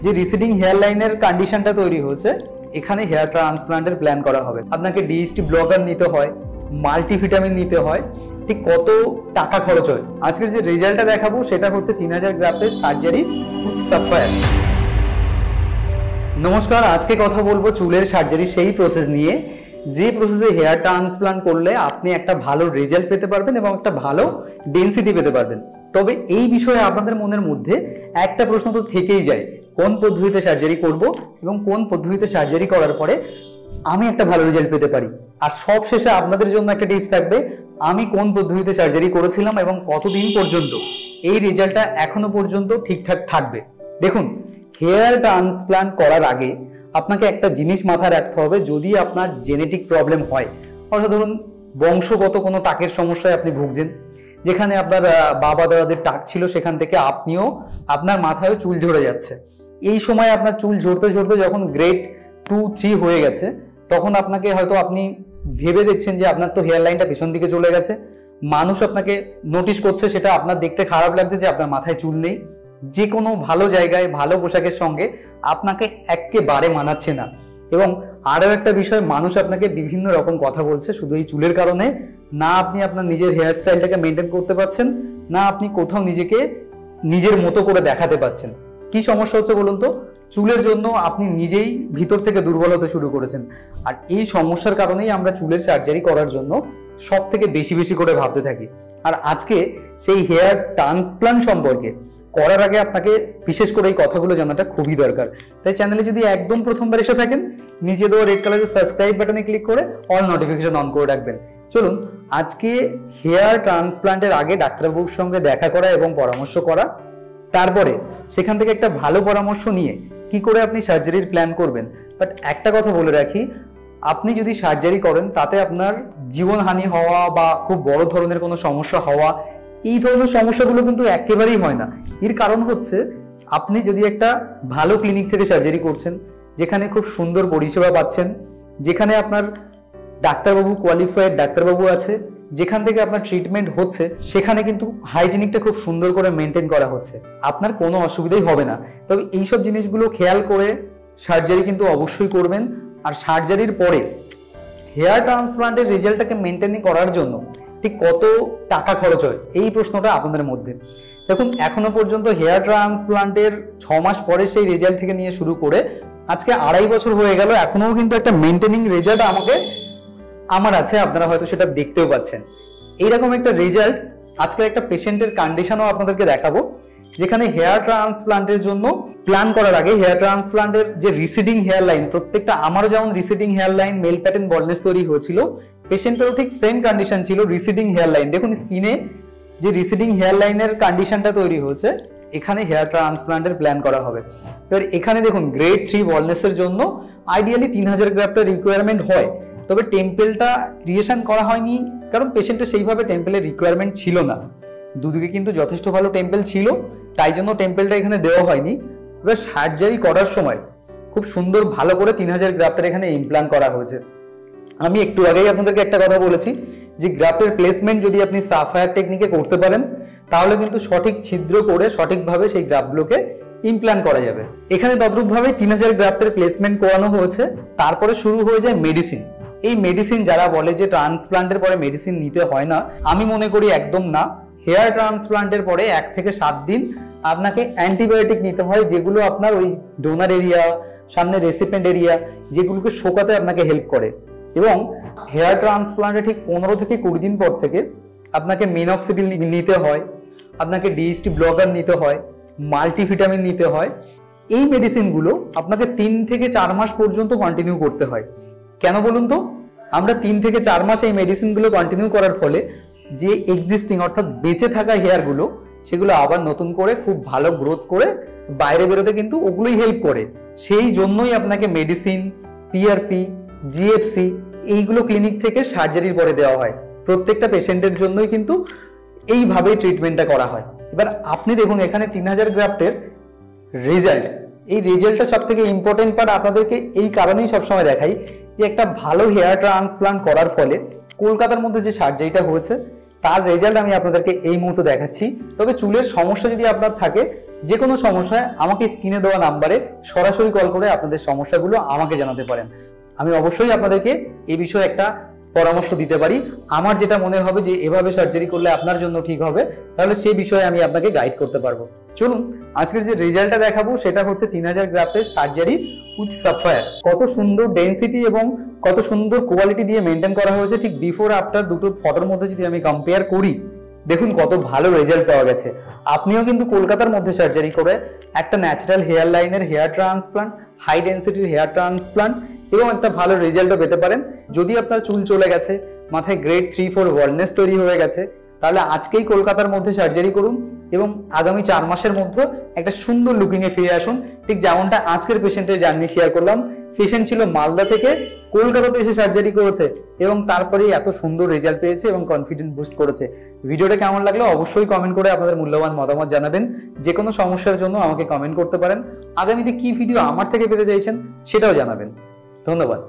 যে residing hair লাইনের কন্ডিশনটা তৈরি হয়েছে, এখানে হেয়ার ট্রান্সপ্লান্টের প্ল্যান করা হবে। আপনাকে ডিএসটি ব্লকার নিতে হয়, মাল্টিভিটামিন নিতে হয়, ঠিক কত টাকা খরচ হয়। আজকের যে রেজাল্টটা দেখাবো সেটা হচ্ছে 3000 গ্রাফটের সার্জারি উইথ সাফায়ার। নমস্কার, আজকে কথা বলবো চুলের সার্জারি সেই প্রসেস নিয়ে, যে প্রসেসে হেয়ার ট্রান্সপ্লান্ট করলে আপনি একটা ভালো রেজাল্ট পেতে পারবেন এবং একটা ভালো ডেন্সিটি পেতে পারবেন। তবে এই বিষয়ে আপনাদের মনের মধ্যে একটা প্রশ্ন তো থেকেই যায়, কোন পদ্ধতিতে সার্জারি করব এবং কোন পদ্ধতিতে সার্জারি করার পরে আমি একটা ভালো রেজাল্ট পেতে পারি। আর সব শেষে আপনাদের জন্য একটা টিপস থাকবে, আমি কোন পদ্ধতিতে সার্জারি করেছিলাম এবং কতদিন পর্যন্ত এই রেজাল্টটা এখনো পর্যন্ত ঠিকঠাক থাকবে। দেখুন, হেয়ার ট্রান্সপ্লান্ট করার আগে আপনাকে একটা জিনিস মাথায় রাখতে হবে, যদি আপনার জেনেটিক প্রবলেম হয়, অর্থাৎ ধরুন বংশগত কোনো টাকের সমস্যায় আপনি ভুগছেন, যেখানে আপনার বাবা দাদাদের টাক ছিল, সেখান থেকে আপনিও আপনার মাথায়ও চুল ঝরে যাচ্ছে। এই সময় আপনার চুল ঝরতে ঝরতে যখন গ্রেড 2-3 হয়ে গেছে, তখন আপনাকে হয়তো আপনি ভেবে দেখছেন যে আপনার তো হেয়ার লাইনটা পেছন দিকে চলে গেছে, মানুষ আপনাকে নোটিশ করছে, সেটা আপনার দেখতে খারাপ লাগছে যে আপনার মাথায় চুল নেই, যে কোনো ভালো জায়গায় ভালো পোশাকের সঙ্গে আপনাকে একেবারে মানাচ্ছে না। এবং আরও একটা বিষয়, মানুষ আপনাকে বিভিন্ন রকম কথা বলছে শুধু এই চুলের কারণে। না আপনি আপনার নিজের হেয়ার স্টাইলটাকে মেনটেন করতে পারছেন, না আপনি কোথাও নিজেকে নিজের মতো করে দেখাতে পারছেন। কি সমস্যা হচ্ছে বলুন তো? চুলের জন্য আপনি নিজেই ভিতর থেকে দুর্বল হতে শুরু করেছেন। আর এই সমস্যার কারণেই আমরা চুলের সার্জারি করার জন্য সব থেকে বেশি বেশি করে ভাবতে থাকি। আর আজকে সেই হেয়ার ট্রান্সপ্লান্ট সম্পর্কে করার আগে আপনাকে বিশেষ করে এই কথাগুলো জানাটা খুবই দরকার। তাই চ্যানেলে যদি একদম প্রথমবার এসে থাকেন, নিচে দেওয়া রেড কালারের সাবস্ক্রাইব বাটনে ক্লিক করে অল নোটিফিকেশন অন করে রাখবেন। চলুন আজকে হেয়ার ট্রান্সপ্লান্টের আগে ডাক্তারবাবুর সঙ্গে দেখা করা এবং পরামর্শ করা, তারপরে সেখান থেকে একটা ভালো পরামর্শ নিয়ে কি করে আপনি সার্জারির প্ল্যান করবেন। বাট একটা কথা বলে রাখি, আপনি যদি সার্জারি করেন তাতে আপনার জীবনহানি হওয়া বা খুব বড় ধরনের কোনো সমস্যা হওয়া, এই ধরনের সমস্যাগুলো কিন্তু একেবারেই হয় না। এর কারণ হচ্ছে, আপনি যদি একটা ভালো ক্লিনিক থেকে সার্জারি করছেন, যেখানে খুব সুন্দর পরিষেবা পাচ্ছেন, যেখানে আপনার ডাক্তারবাবু কোয়ালিফাইড ডাক্তারবাবু আছে, যেখান থেকে আপনার ট্রিটমেন্ট হচ্ছে, সেখানে কিন্তু হাইজিনিকটা খুব সুন্দর করে মেনটেন করা হচ্ছে, আপনার কোনো অসুবিধাই হবে না। তবে এইসব জিনিসগুলো খেয়াল করে সার্জারি কিন্তু অবশ্যই করবেন। আর সার্জারির পরে হেয়ার ট্রান্সপ্লান্টের রেজাল্টটাকে মেনটেন করার জন্য ঠিক কত টাকা খরচ হয়, এই প্রশ্নটা আপনাদের মধ্যে। দেখুন, এখনো পর্যন্ত হেয়ার ট্রান্সপ্লান্টের 6 মাস পরে সেই রেজাল্ট থেকে নিয়ে শুরু করে আজকে 2.5 বছর হয়ে গেল, এখনো কিন্তু একটা মেনটেনিং রেজাল্ট আমার আছে, আপনারা হয়তো সেটা দেখতেও পাচ্ছেন। এইরকম একটা রেজাল্ট আজকে একটা পেশেন্টের কন্ডিশনও আপনাদেরকে দেখাবো, যেখানে হেয়ার ট্রান্সপ্লান্টের জন্য প্ল্যান করার আগে হেয়ার ট্রান্সপ্লান্টের যে রিসিডিং হেয়ার লাইন, প্রত্যেকটা আমারও যেমন receding hair line male pattern baldness তৈরি হয়েছিল, পেশেন্টেরও ঠিক সেম কন্ডিশন ছিল, রিসিডিং হেয়ার লাইন। দেখুন স্কিনে যে রিসিডিং হেয়ার লাইনের কন্ডিশনটা তৈরি হয়েছে, এখানে হেয়ার ট্রান্সপ্লান্টের প্ল্যান করা হবে। এবার এখানে দেখুন গ্রেড 3 বলনেসের জন্য আইডিয়ালি 3000 গ্রাফটের রিকোয়ারমেন্ট হয়, তবে টেম্পেলটা ক্রিয়েশন করা হয়নি, কারণ পেশেন্টের সেইভাবে টেম্পেলের রিকোয়ারমেন্ট ছিল না। দুদিকে কিন্তু যথেষ্ট ভালো টেম্পেল ছিল, তাই জন্য টেম্পেলটা এখানে দেওয়া হয়নি। এবার সার্জারি করার সময় খুব সুন্দর ভালো করে 3000 গ্রাফটের এখানে ইমপ্লান্ট করা হয়েছে। আমি একটু আগেই আপনাদেরকে একটা কথা বলেছি যে গ্রাফটের প্লেসমেন্ট যদি আপনি সাফায়ার টেকনিকে করতে পারেন, তাহলে কিন্তু সঠিক ছিদ্র করে সঠিকভাবে সেই গ্রাফগুলোকে ইমপ্লান্ট করা যাবে। এখানে তদ্রূপভাবে 3000 গ্রাফটের প্লেসমেন্ট করানো হয়েছে। তারপরে শুরু হয়ে যায় মেডিসিন। এই মেডিসিন যারা বলে যে ট্রান্সপ্লান্টের পরে মেডিসিন নিতে হয় না, আমি মনে করি একদম না। হেয়ার ট্রান্সপ্লান্টের পরে 1 থেকে 7 দিন আপনাকে অ্যান্টিবায়োটিক নিতে হয়, যেগুলো আপনার ওই ডোনার এরিয়া, সামনে রেসিপেন্ট এরিয়া, যেগুলোকে শোকাতে আপনাকে হেল্প করে। এবং হেয়ার ট্রান্সপ্লান্টে ঠিক 15 থেকে 20 দিন পর থেকে আপনাকে মিনক্সিডিল নিতে হয়, আপনাকে ডিএসটি ব্লকার নিতে হয়, মাল্টিভিটামিন নিতে হয়। এই মেডিসিনগুলো আপনাকে 3 থেকে 4 মাস পর্যন্ত কন্টিনিউ করতে হয়। কেন বলুন তো? আমরা 3 থেকে 4 মাস এই মেডিসিনগুলো কন্টিনিউ করার ফলে যে এক্সিস্টিং অর্থাৎ বেঁচে থাকা হেয়ারগুলো, সেগুলো আবার নতুন করে খুব ভালো গ্রোথ করে বাইরে বেরোতে কিন্তু ওগুলোই হেল্প করে। সেই জন্যই আপনাকে মেডিসিন, পিআরপি, জিএফসি এইগুলো ক্লিনিক থেকে সার্জারির পরে দেওয়া হয়। প্রত্যেকটা পেশেন্টের জন্যই কিন্তু এইভাবেই ট্রিটমেন্টটা করা হয়। এবার আপনি দেখুন এখানে 3000 গ্রাফটের রেজাল্ট, এই রেজাল্টটা সব থেকে ইম্পর্টেন্ট পার্ট। আপনাদেরকে এই কারণেই সবসময় দেখাই যে একটা ভালো হেয়ার ট্রান্সপ্লান্ট করার ফলে কলকাতার মধ্যে যে সার্জারিটা হয়েছে তার রেজাল্ট আমি আপনাদেরকে এই মুহূর্তে দেখাচ্ছি। তবে চুলের সমস্যা যদি আপনার থাকে যে কোনো সমস্যায় আমাকে স্ক্রিনে দেওয়া নাম্বারে সরাসরি কল করে আপনাদের সমস্যাগুলো আমাকে জানাতে পারেন। আমি অবশ্যই আপনাদেরকে এই বিষয়ে একটা পরামর্শ দিতে পারি। আমার যেটা মনে হবে যে এভাবে সার্জারি করলে আপনার জন্য ঠিক হবে, তাহলে সেই বিষয়ে আমি আপনাকে গাইড করতে পারবো। চলুন আজকের যে রেজাল্টটা দেখাবো সেটা হচ্ছে 3000 গ্রাফটের সার্জারি উইথ সাফায়ার। কত সুন্দর ডেন্সিটি এবং কত সুন্দর কোয়ালিটি দিয়ে মেনটেন করা হয়েছে। ঠিক বিফোর আফটার দুটো ফটোর মধ্যে যদি আমি কম্পেয়ার করি, দেখুন কত ভালো রেজাল্ট পাওয়া গেছে। আপনিও কিন্তু কলকাতার মধ্যে সার্জারি করে একটা ন্যাচারাল হেয়ার লাইনের হেয়ার ট্রান্সপ্লান্ট, হাই ডেন্সিটির হেয়ার ট্রান্সপ্লান্ট এবং একটা ভালো রেজাল্টও পেতে পারেন। যদি আপনার চুল চলে গেছে, মাথায় গ্রেড 3-4 ওয়ার্ডনেস তৈরি হয়ে গেছে, তাহলে আজকেই কলকাতার মধ্যে সার্জারি করুন এবং আগামী 4 মাসের মধ্যে একটা সুন্দর লুকিং এ ফিরে আসুন। ঠিক যেমনটা আজকের পেশেন্টের জার্নি শেয়ার করলাম। পেশেন্ট ছিল মালদা থেকে, কলকাতাতে এসে সার্জারি করেছে এবং তারপরেই এত সুন্দর রেজাল্ট পেয়েছে এবং কনফিডেন্স বুস্ট করেছে। ভিডিওটা কেমন লাগলো অবশ্যই কমেন্ট করে আপনাদের মূল্যবান মতামত জানাবেন। যে কোনো সমস্যার জন্য আমাকে কমেন্ট করতে পারেন। আগামীতে কি ভিডিও আমার থেকে পেতে চাইছেন সেটাও জানাবেন। ধন্যবাদ।